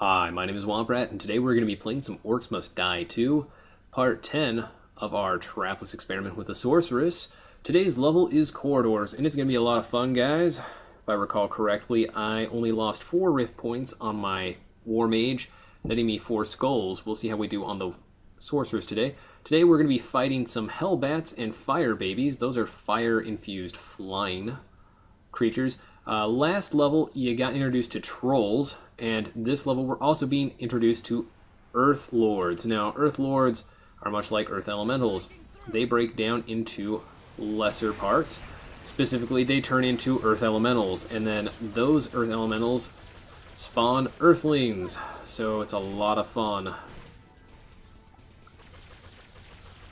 Hi, my name is Womp Rat, and today we're going to be playing some Orcs Must Die 2, Part 10 of our Trapless experiment with the Sorceress. Today's level is Corridors, and it's going to be a lot of fun, guys. If I recall correctly, I only lost 4 Rift points on my War Mage, netting me 4 skulls. We'll see how we do on the Sorceress today. Today we're going to be fighting some Hellbats and Fire Babies. Those are fire-infused flying creatures. Last level, you got introduced to Trolls, and this level we're also being introduced to Earth Lords. Now, Earth Lords are much like Earth Elementals. They break down into lesser parts. Specifically, they turn into Earth Elementals, and then those Earth Elementals spawn Earthlings, so it's a lot of fun.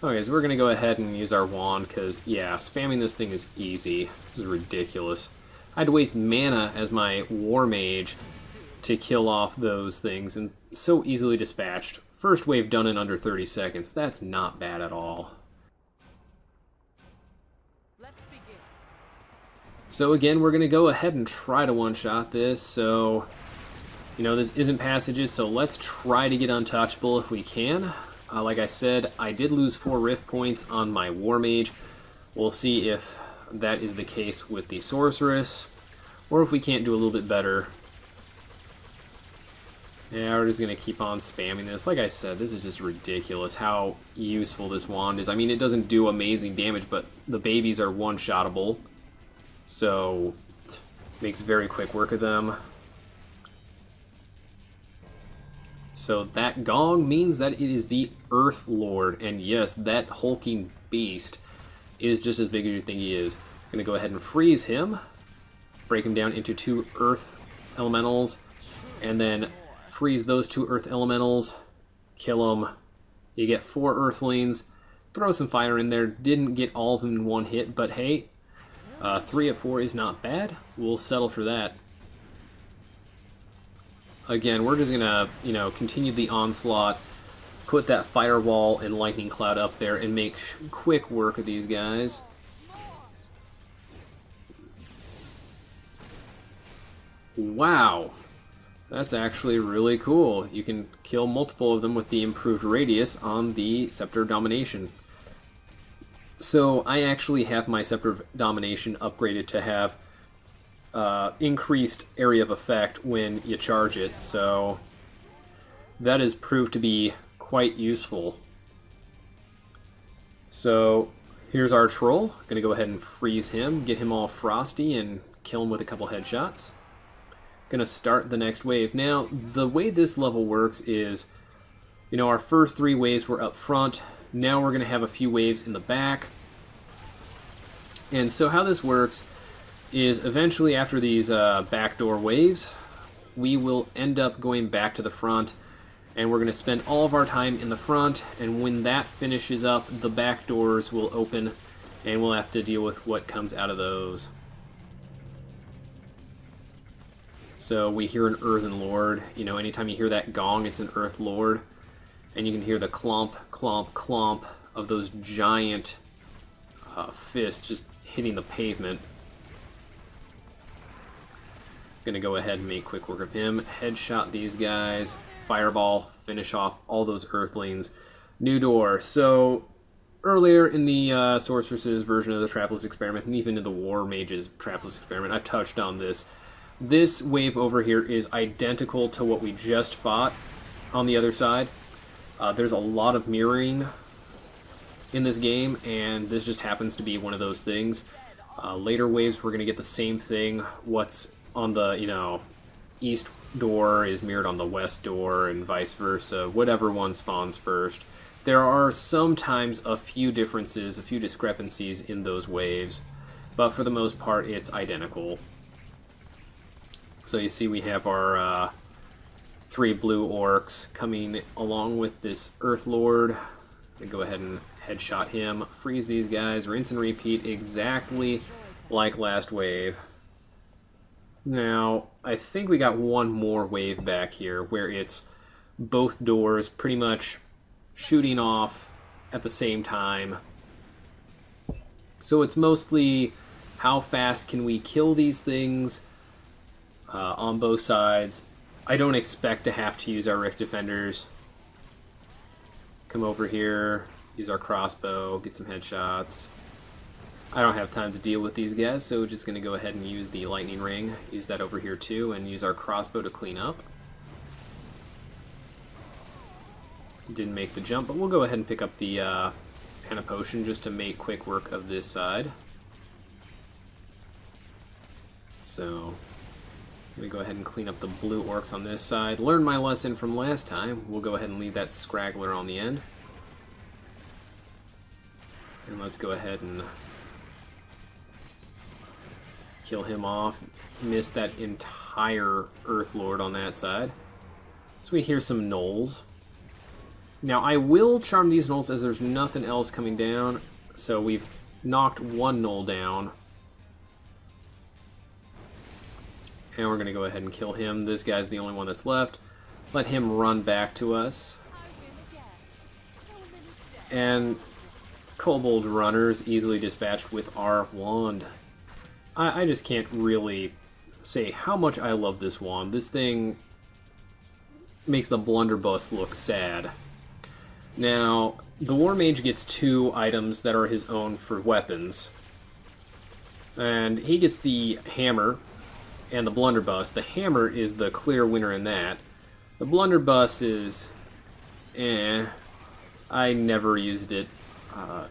Okay, so we're going to go ahead and use our wand, because, yeah, spamming this thing is easy. This is ridiculous. I had to waste mana as my War Mage to kill off those things, and so easily dispatched. First wave done in under 30 seconds. That's not bad at all. Let's begin. So again, we're going to go ahead and try to one-shot this, so, you know, this isn't passages, so let's try to get untouchable if we can. Like I said, I did lose 4 Rift points on my War Mage. We'll see if that is the case with the Sorceress, or if we can't do a little bit better. Yeah, we're just going to keep on spamming this. Like I said, this is just ridiculous how useful this wand is. I mean, it doesn't do amazing damage, but the babies are one-shottable, so it makes very quick work of them. So that gong means that it is the Earth Lord, and yes, that hulking beast is just as big as you think he is. I'm going to go ahead and freeze him, break him down into 2 Earth Elementals, and then freeze those 2 Earth Elementals, kill them. You get 4 Earthlings, throw some fire in there. Didn't get all of them in one hit, but hey, 3 of 4 is not bad. We'll settle for that. Again, we're just going to, continue the onslaught, put that firewall and lightning cloud up there, and make quick work of these guys. Wow, that's actually really cool. You can kill multiple of them with the improved radius on the Scepter of Domination. So I actually have my Scepter of Domination upgraded to have increased area of effect when you charge it, so that has proved to be quite useful. So here's our troll. Gonna go ahead and freeze him, get him all frosty, and kill him with a couple headshots. Gonna start the next wave. Now, the way this level works is, our first 3 waves were up front. Now we're gonna have a few waves in the back. And so how this works is eventually after these backdoor waves, we will end up going back to the front, and we're going to spend all of our time in the front, and when that finishes up, the back doors will open, and we'll have to deal with what comes out of those. So we hear an Earthen Lord. Anytime you hear that gong, it's an Earth Lord, and you can hear the clomp, clomp, clomp of those giant fists just hitting the pavement. Gonna go ahead and make quick work of him, headshot these guys, fireball, finish off all those Earthlings. New door. So earlier in the Sorceress's version of the Trapless experiment, and even in the War Mage's Trapless experiment, I've touched on this. This wave over here is identical to what we just fought on the other side. There's a lot of mirroring in this game, and this just happens to be one of those things. Later waves, we're gonna get the same thing. What's on the, east door is mirrored on the west door, and vice versa, whatever one spawns first. There are sometimes a few differences, a few discrepancies in those waves, but for the most part, it's identical. So you see we have our 3 blue orcs coming along with this Earth Lord. I'm gonna go ahead and headshot him, freeze these guys, rinse and repeat exactly like last wave. Now, I think we got one more wave back here where it's both doors pretty much shooting off at the same time. So it's mostly how fast can we kill these things on both sides. I don't expect to have to use our Rift Defenders. Come over here, use our crossbow, get some headshots. I don't have time to deal with these guys, so we're just going to go ahead and use the lightning ring. Use that over here too, and use our crossbow to clean up. Didn't make the jump, but we'll go ahead and pick up the Pana Potion just to make quick work of this side. So, I'm going to go ahead and clean up the blue orcs on this side. Learn my lesson from last time. We'll go ahead and leave that scraggler on the end. And let's go ahead and kill him off. Missed that entire Earth Lord on that side. So we hear some gnolls. Now I will charm these gnolls as there's nothing else coming down. So we've knocked one gnoll down. And we're going to go ahead and kill him. This guy's the only one that's left. Let him run back to us. And Kobold Runners easily dispatched with our wand. I just can't really say how much I love this wand. This thing makes the blunderbuss look sad. Now, the War Mage gets 2 items that are his own for weapons. And he gets the hammer and the blunderbuss. The hammer is the clear winner in that. The blunderbuss is I never used it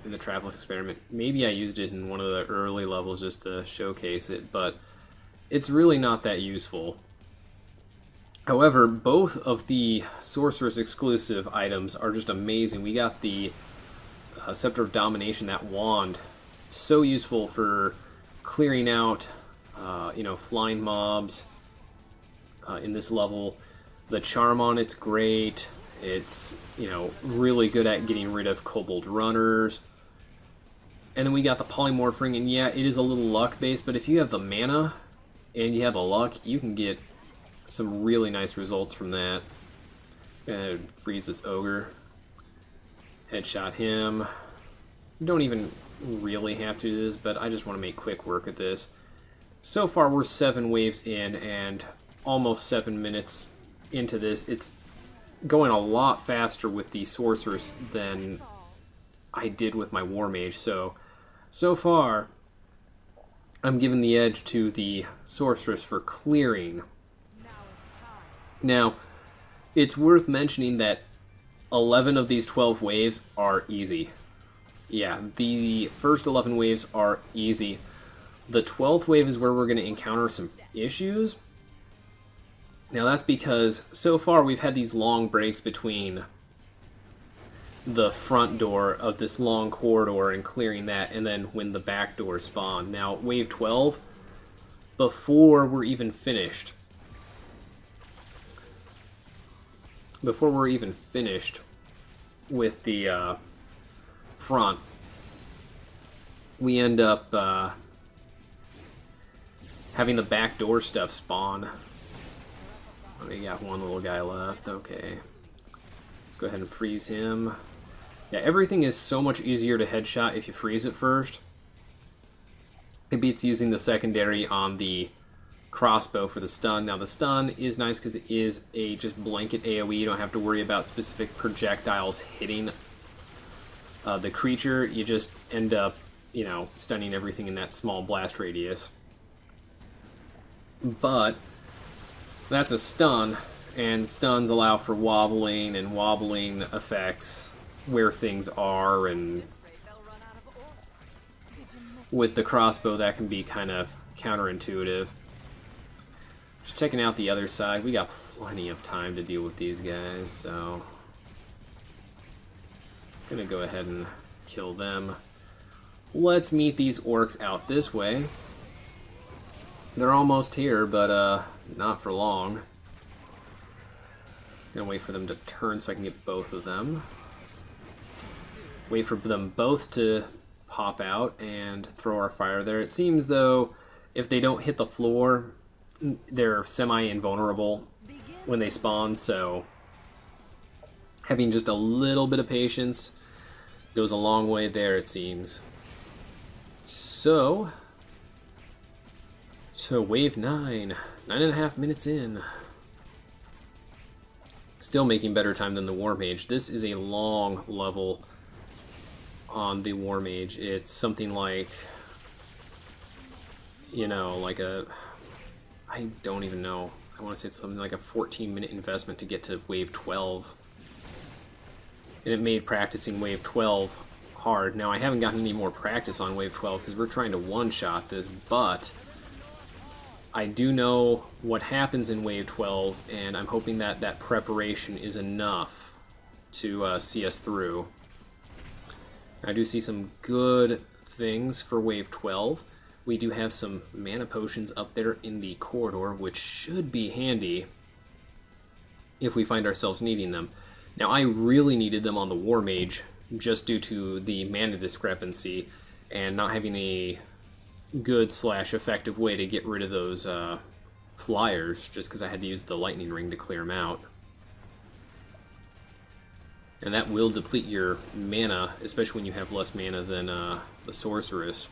in the Trapless experiment. Maybe I used it in one of the early levels just to showcase it, but it's really not that useful. However, both of the Sorceress exclusive items are just amazing. We got the Scepter of Domination, that wand, so useful for clearing out flying mobs in this level. The charm on it's great. It's, really good at getting rid of Kobold Runners. And then we got the Polymorph Ring, and yeah, it is a little luck-based, but if you have the mana and you have the luck, you can get some really nice results from that. Gonna freeze this ogre. Headshot him. Don't even really have to do this, but I just want to make quick work at this. So far, we're 7 waves in, and almost 7 minutes into this. It's going a lot faster with the Sorceress than I did with my War Mage. So far, I'm giving the edge to the Sorceress for clearing. Now, it's worth mentioning that 11 of these 12 waves are easy. Yeah, the first 11 waves are easy. The 12th wave is where we're going to encounter some issues. Now that's because so far we've had these long breaks between the front door of this long corridor and clearing that, and then when the back door spawned. Now wave 12, before we're even finished with the front, we end up having the back door stuff spawn. We got one little guy left. Okay. Let's go ahead and freeze him. Yeah, everything is so much easier to headshot if you freeze it first. It beats using the secondary on the crossbow for the stun. Now the stun is nice because it is a just blanket AoE. You don't have to worry about specific projectiles hitting the creature. You just end up, stunning everything in that small blast radius. But that's a stun, and stuns allow for wobbling, and wobbling affects where things are, and with the crossbow that can be kind of counterintuitive. Just checking out the other side, we got plenty of time to deal with these guys, so gonna go ahead and kill them. Let's meet these orcs out this way. They're almost here, but not for long. Gonna wait for them to turn so I can get both of them. Wait for them both to pop out and throw our fire there. It seems though, if they don't hit the floor, they're semi-invulnerable when they spawn, so having just a little bit of patience goes a long way there, it seems. So wave 9, 9.5 minutes in. Still making better time than the War Mage. This is a long level on the War Mage. It's something like, you know, like a... I don't even know. I want to say it's something like a 14-minute investment to get to Wave 12. And it made practicing Wave 12 hard. Now, I haven't gotten any more practice on Wave 12 because we're trying to one-shot this, but I do know what happens in Wave 12, and I'm hoping that that preparation is enough to see us through. I do see some good things for Wave 12. We do have some mana potions up there in the corridor, which should be handy if we find ourselves needing them. Now, I really needed them on the War Mage just due to the mana discrepancy and not having a good / effective way to get rid of those flyers, just because I had to use the lightning ring to clear them out. And that will deplete your mana, especially when you have less mana than the Sorceress.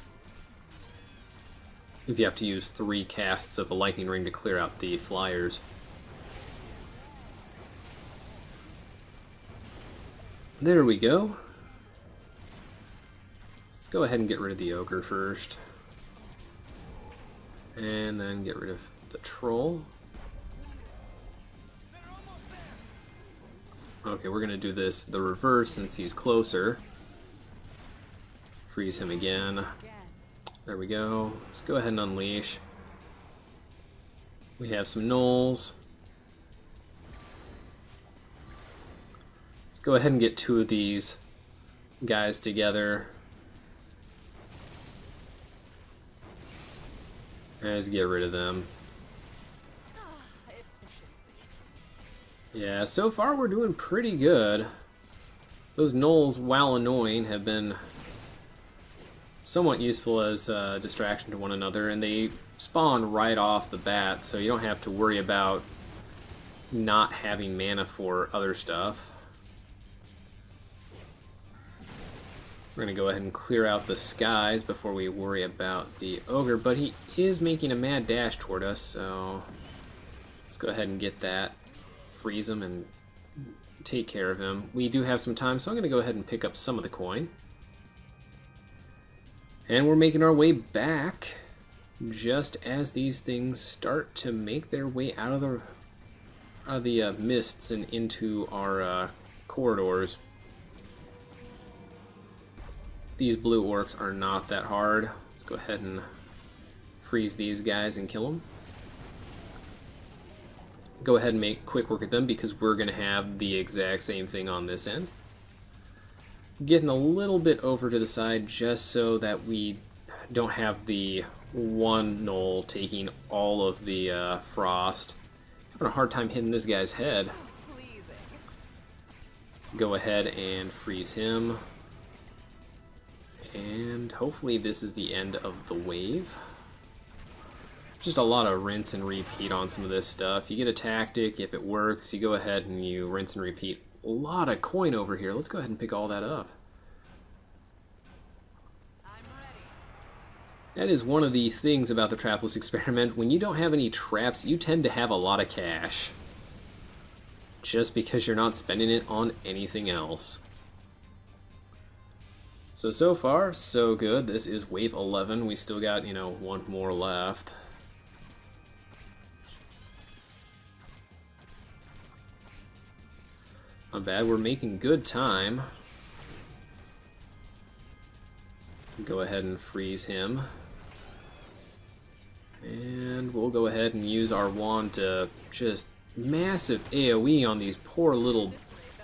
If you have to use 3 casts of a lightning ring to clear out the flyers. There we go. Let's go ahead and get rid of the ogre first. And then get rid of the troll. Okay, we're gonna do this the reverse since he's closer. Freeze him again. There we go. Let's go ahead and unleash. We have some gnolls. Let's go ahead and get 2 of these guys together. Let's get rid of them. Yeah, so far we're doing pretty good. Those gnolls, while annoying, have been somewhat useful as a distraction to one another, and they spawn right off the bat, so you don't have to worry about not having mana for other stuff. We're going to go ahead and clear out the skies before we worry about the ogre, but he is making a mad dash toward us, so let's go ahead and get that. Freeze him and take care of him. We do have some time, so I'm going to go ahead and pick up some of the coin. And we're making our way back just as these things start to make their way out of the mists and into our corridors. These blue orcs are not that hard. Let's go ahead and freeze these guys and kill them. Go ahead and make quick work at them because we're going to have the exact same thing on this end. Getting a little bit over to the side just so that we don't have the one gnoll taking all of the frost. Having a hard time hitting this guy's head. Let's go ahead and freeze him. And hopefully this is the end of the wave. Just a lot of rinse and repeat on some of this stuff. You get a tactic, if it works, you go ahead and you rinse and repeat. A lot of coin over here. Let's go ahead and pick all that up. That is one of the things about the Trapless experiment. When you don't have any traps, you tend to have a lot of cash. Just because you're not spending it on anything else. So far, so good. This is wave 11. We still got, one more left. Not bad. We're making good time. Go ahead and freeze him. And we'll go ahead and use our wand to just massive AoE on these poor little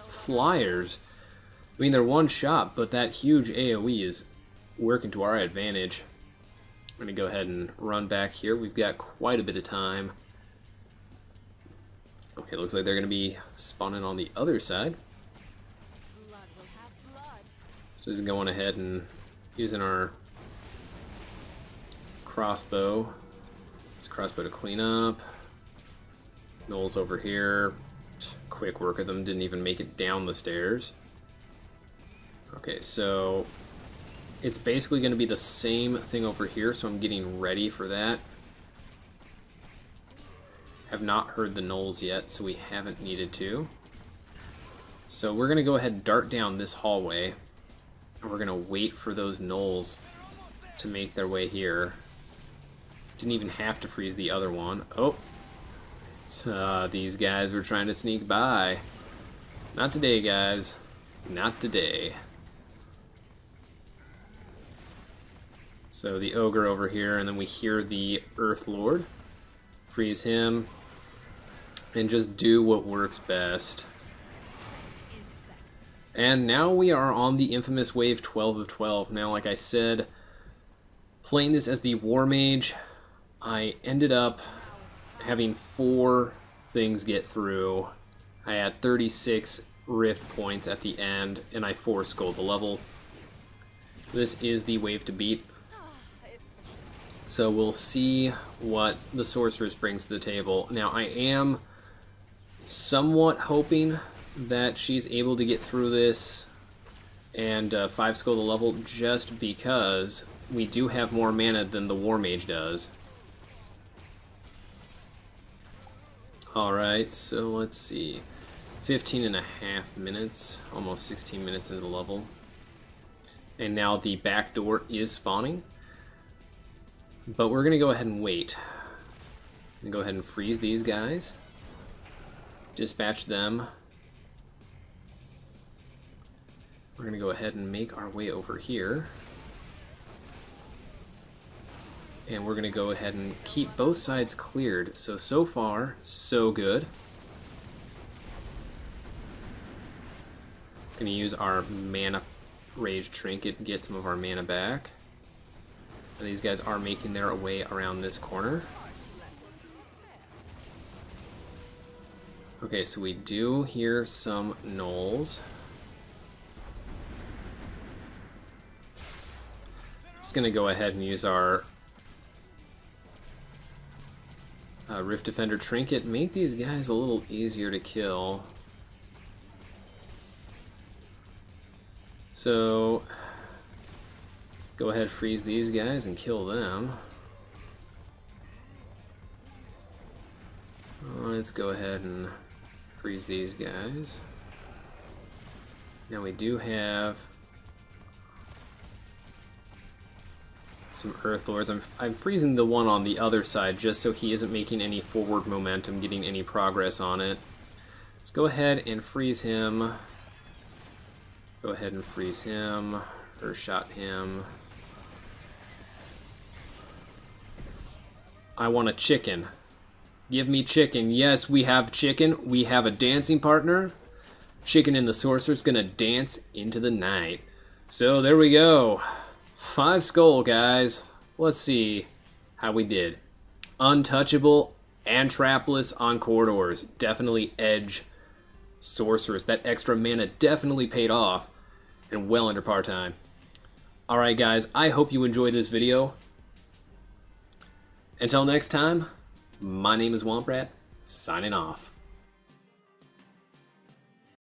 flyers. I mean, they're one shot, but that huge AoE is working to our advantage. I'm going to go ahead and run back here. We've got quite a bit of time. Okay, looks like they're going to be spawning on the other side. So just going ahead and using our crossbow. This crossbow to clean up. Gnolls over here. Quick work of them. Didn't even make it down the stairs. Okay, so it's basically going to be the same thing over here, so I'm getting ready for that. Have not heard the gnolls yet, so we haven't needed to. So we're going to go ahead and dart down this hallway. And we're going to wait for those gnolls to make their way here. Didn't even have to freeze the other one. Oh, these guys were trying to sneak by. Not today, guys. Not today. So the ogre over here, and then we hear the Earth Lord. Freeze him. And just do what works best. And now we are on the infamous wave 12 of 12. Now, like I said, playing this as the War Mage, I ended up having 4 things get through. I had 36 rift points at the end, and I 4-skulled the level. This is the wave to beat. So we'll see what the Sorceress brings to the table. Now, I am somewhat hoping that she's able to get through this and 5-skull the level, just because we do have more mana than the War Mage does. Alright, so let's see. 15.5 minutes, almost 16 minutes into the level. And now the back door is spawning. But we're going to go ahead and wait. I'm going to go ahead and freeze these guys. Dispatch them. We're going to go ahead and make our way over here. And we're going to go ahead and keep both sides cleared. So far, so good. Going to use our mana rage trinket and get some of our mana back. And these guys are making their way around this corner. Okay, so we do hear some gnolls. Just going to go ahead and use our Rift Defender trinket. Make these guys a little easier to kill. So go ahead, freeze these guys and kill them. Let's go ahead and freeze these guys. Now we do have some Earth Lords. I'm freezing the one on the other side just so he isn't making any forward momentum, getting any progress on it. Let's go ahead and freeze him. Go ahead and freeze him, or shot him. I want a chicken. Give me chicken. Yes, we have chicken. We have a dancing partner. Chicken and the Sorceress gonna dance into the night. So there we go. 5-skull, guys. Let's see how we did. Untouchable and Trapless on corridors. Definitely edge Sorceress. That extra mana definitely paid off, and well under par time. Alright guys, I hope you enjoyed this video. Until next time, my name is Womp Rat, signing off.